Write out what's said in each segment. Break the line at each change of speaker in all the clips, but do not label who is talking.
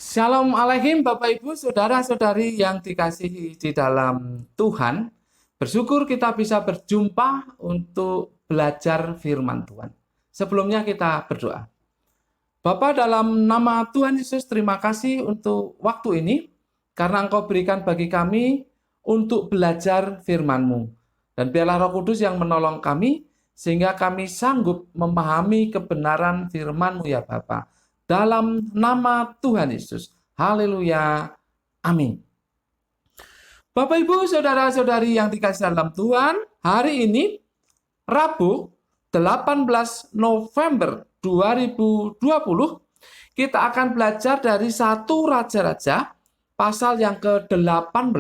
Shalom alaikum Bapak Ibu, saudara-saudari yang dikasihi di dalam Tuhan. Bersyukur kita bisa berjumpa untuk belajar firman Tuhan. Sebelumnya kita berdoa. Bapa, dalam nama Tuhan Yesus, terima kasih untuk waktu ini, karena Engkau berikan bagi kami untuk belajar firman-Mu. Dan biarlah Roh Kudus yang menolong kami, sehingga kami sanggup memahami kebenaran firman-Mu ya Bapa. Dalam nama Tuhan Yesus. Haleluya. Amin. Bapak, Ibu, saudara-saudari yang dikasihi dalam Tuhan, hari ini, Rabu, 18 November 2020, kita akan belajar dari 1 Raja-Raja, pasal yang ke-18,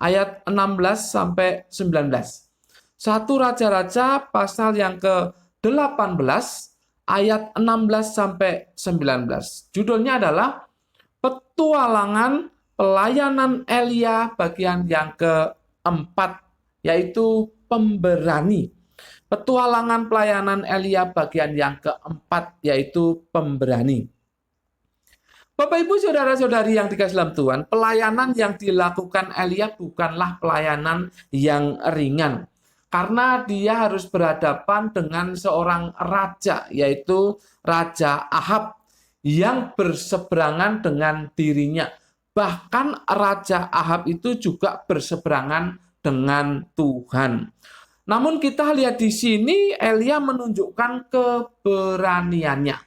ayat 16 sampai 19. 1 Raja-Raja, pasal yang ke-18, ayat 16 sampai 19. Judulnya adalah Petualangan Pelayanan Elia bagian yang keempat, yaitu pemberani. Petualangan pelayanan Elia bagian yang keempat, yaitu pemberani. Bapak, Ibu, saudara-saudari yang dikasihi dalam Tuhan, pelayanan yang dilakukan Elia bukanlah pelayanan yang ringan. Karena dia harus berhadapan dengan seorang raja, yaitu Raja Ahab, yang berseberangan dengan dirinya. Bahkan Raja Ahab itu juga berseberangan dengan Tuhan. Namun kita lihat di sini, Elia menunjukkan keberaniannya.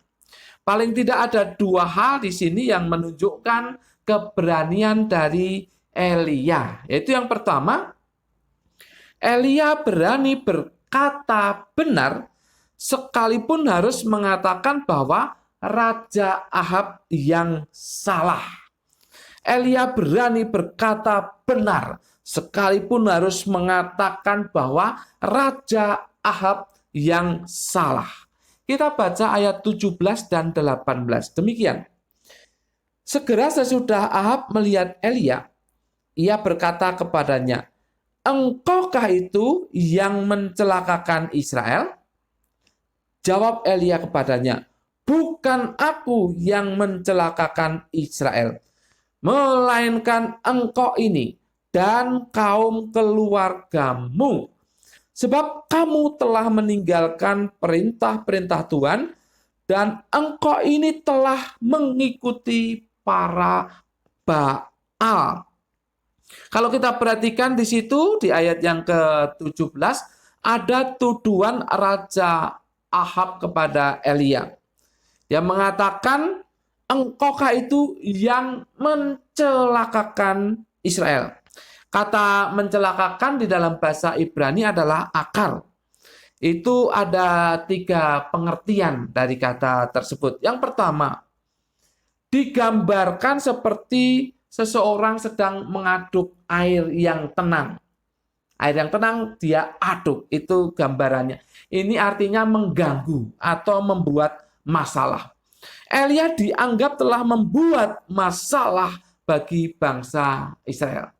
Paling tidak ada dua hal di sini yang menunjukkan keberanian dari Elia. Yaitu yang pertama, Elia berani berkata benar sekalipun harus mengatakan bahwa Raja Ahab yang salah. Elia berani berkata benar sekalipun harus mengatakan bahwa Raja Ahab yang salah. Kita baca ayat 17 dan 18. Demikian. Segera sesudah Ahab melihat Elia, ia berkata kepadanya, "Engkaukah itu yang mencelakakan Israel?" Jawab Elia kepadanya, "Bukan aku yang mencelakakan Israel, melainkan engkau ini dan kaum keluargamu. Sebab kamu telah meninggalkan perintah-perintah Tuhan, dan engkau ini telah mengikuti para Baal." Kalau kita perhatikan di situ, di ayat yang ke-17, ada tuduhan Raja Ahab kepada Elia. Dia mengatakan, "Engkaukah itu yang mencelakakan Israel?" Kata mencelakakan di dalam bahasa Ibrani adalah akar. Itu ada 3 pengertian dari kata tersebut. Yang pertama, digambarkan seperti seseorang sedang mengaduk air yang tenang. Air yang tenang dia aduk, itu gambarannya. Ini artinya mengganggu atau membuat masalah. Elia dianggap telah membuat masalah bagi bangsa Israel.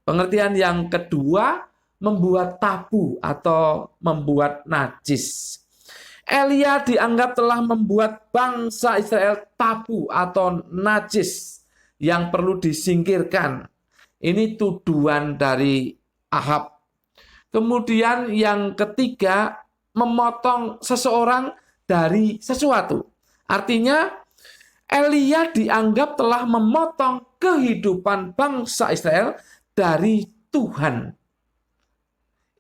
Pengertian yang kedua, membuat tabu atau membuat najis. Elia dianggap telah membuat bangsa Israel tabu atau najis yang perlu disingkirkan. Ini tuduhan dari Ahab. Kemudian yang ketiga, memotong seseorang dari sesuatu. Artinya Elia dianggap telah memotong kehidupan bangsa Israel dari Tuhan.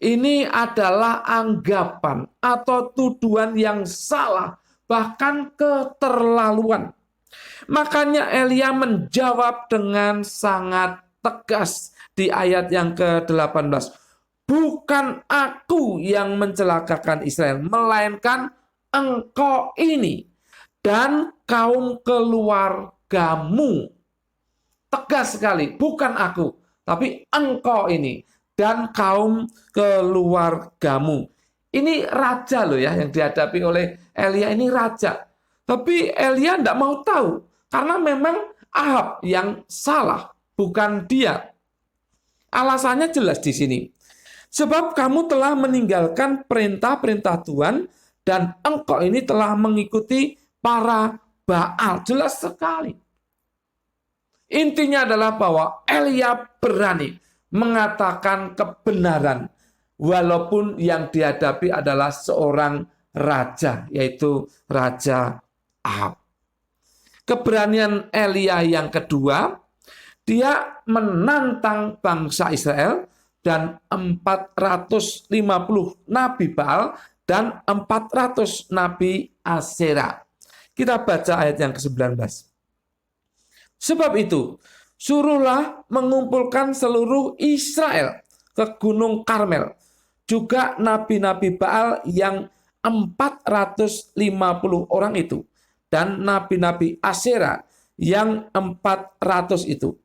Ini adalah anggapan atau tuduhan yang salah, bahkan keterlaluan. Makanya Elia menjawab dengan sangat tegas di ayat yang ke-18. "Bukan aku yang mencelakakan Israel, melainkan engkau ini dan kaum keluargamu." Tegas sekali, bukan aku, tapi engkau ini dan kaum keluargamu. Ini raja loh ya, yang dihadapi oleh Elia ini raja. Tapi Elia tidak mau tahu, karena memang Ahab yang salah, bukan dia. Alasannya jelas di sini. Sebab kamu telah meninggalkan perintah-perintah Tuhan, dan engkau ini telah mengikuti para Baal. Jelas sekali. Intinya adalah bahwa Elia berani mengatakan kebenaran walaupun yang dihadapi adalah seorang raja, yaitu Raja Ahab. Keberanian Elia yang kedua, dia menantang bangsa Israel dan 450 nabi Baal dan 400 nabi Asyera. Kita baca ayat yang ke-19. Sebab itu, suruhlah mengumpulkan seluruh Israel ke Gunung Karmel, juga nabi-nabi Baal yang 450 orang itu, dan nabi-nabi Asyera yang 400 itu,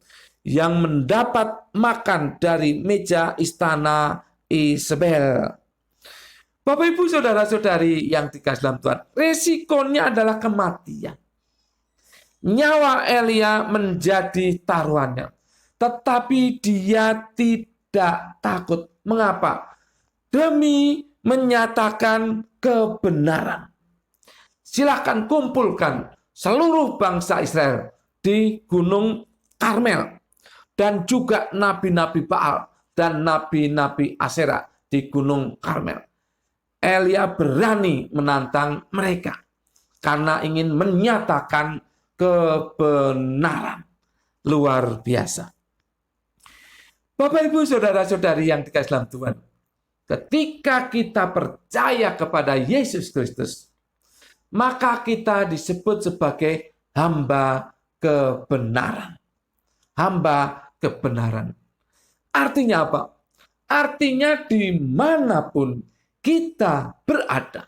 yang mendapat makan dari meja istana Isabel. Bapak Ibu saudara-saudari yang dikasihi dalam Tuhan, resikonya adalah kematian. Nyawa Elia menjadi taruhannya, tetapi dia tidak takut. Mengapa? Demi menyatakan kebenaran. Silakan kumpulkan seluruh bangsa Israel di Gunung Karmel, dan juga nabi-nabi Baal dan nabi-nabi Asyera di Gunung Karmel. Elia berani menantang mereka karena ingin menyatakan kebenaran. Luar biasa. Bapak Ibu saudara-saudari yang dikasihi dalam Tuhan, ketika kita percaya kepada Yesus Kristus, maka kita disebut sebagai hamba kebenaran. Hamba kebenaran. Artinya apa? Artinya dimanapun kita berada,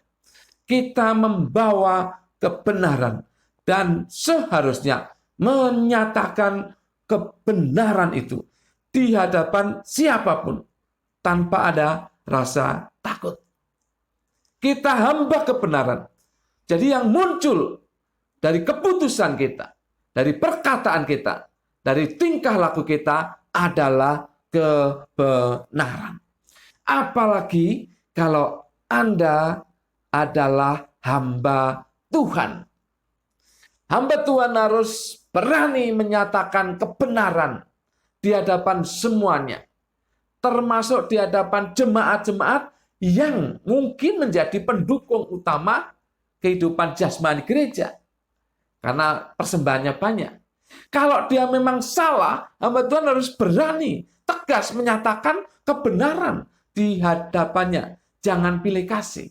kita membawa kebenaran dan seharusnya menyatakan kebenaran itu di hadapan siapapun tanpa ada rasa takut. Kita hamba kebenaran. Jadi yang muncul dari keputusan kita, dari perkataan kita, dari tingkah laku kita adalah kebenaran. Apalagi kalau Anda adalah hamba Tuhan. Hamba Tuhan harus berani menyatakan kebenaran di hadapan semuanya, termasuk di hadapan jemaat-jemaat yang mungkin menjadi pendukung utama kehidupan jasmani gereja. Karena persembahannya banyak. Kalau dia memang salah, hamba Tuhan harus berani, tegas menyatakan kebenaran di hadapannya. Jangan pilih kasih.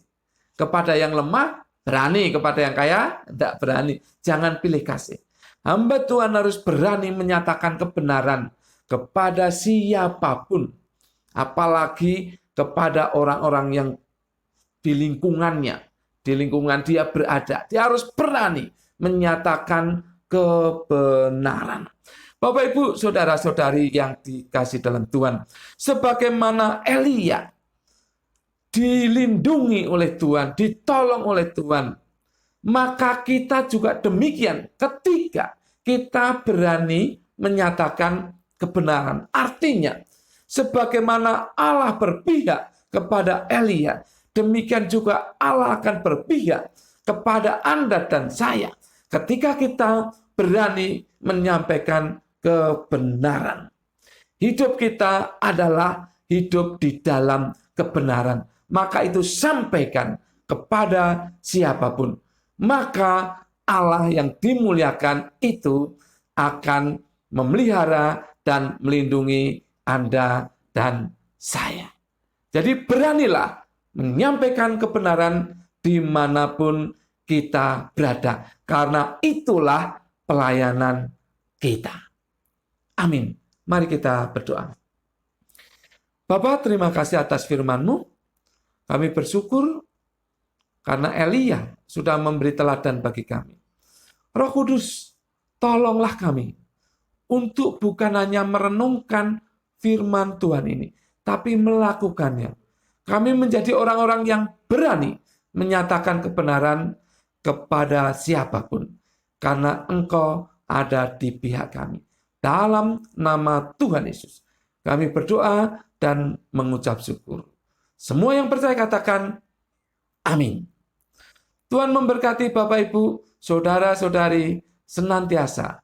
Kepada yang lemah, berani. Kepada yang kaya, tidak berani. Jangan pilih kasih. Hamba Tuhan harus berani menyatakan kebenaran kepada siapapun. Apalagi kepada orang-orang yang di lingkungannya. Di lingkungan dia berada. Dia harus berani menyatakan kebenaran. Bapak Ibu saudara-saudari yang dikasih dalam Tuhan, sebagaimana Elia dilindungi oleh Tuhan, ditolong oleh Tuhan, maka kita juga demikian ketika kita berani menyatakan kebenaran. Artinya, sebagaimana Allah berpihak kepada Elia, demikian juga Allah akan berpihak kepada Anda dan saya ketika kita berani menyampaikan kebenaran. Hidup kita adalah hidup di dalam kebenaran. Maka itu sampaikan kepada siapapun. Maka Allah yang dimuliakan itu akan memelihara dan melindungi Anda dan saya. Jadi beranilah menyampaikan kebenaran dimanapun kita berada. Karena itulah pelayanan kita. Amin. Mari kita berdoa. Bapa, terima kasih atas firman-Mu. Kami bersyukur karena Elia sudah memberi teladan bagi kami. Roh Kudus, tolonglah kami untuk bukan hanya merenungkan firman Tuhan ini, tapi melakukannya. Kami menjadi orang-orang yang berani menyatakan kebenaran kepada siapapun, karena Engkau ada di pihak kami. Dalam nama Tuhan Yesus, kami berdoa dan mengucap syukur. Semua yang percaya katakan, amin. Tuhan memberkati Bapak Ibu, saudara-saudari senantiasa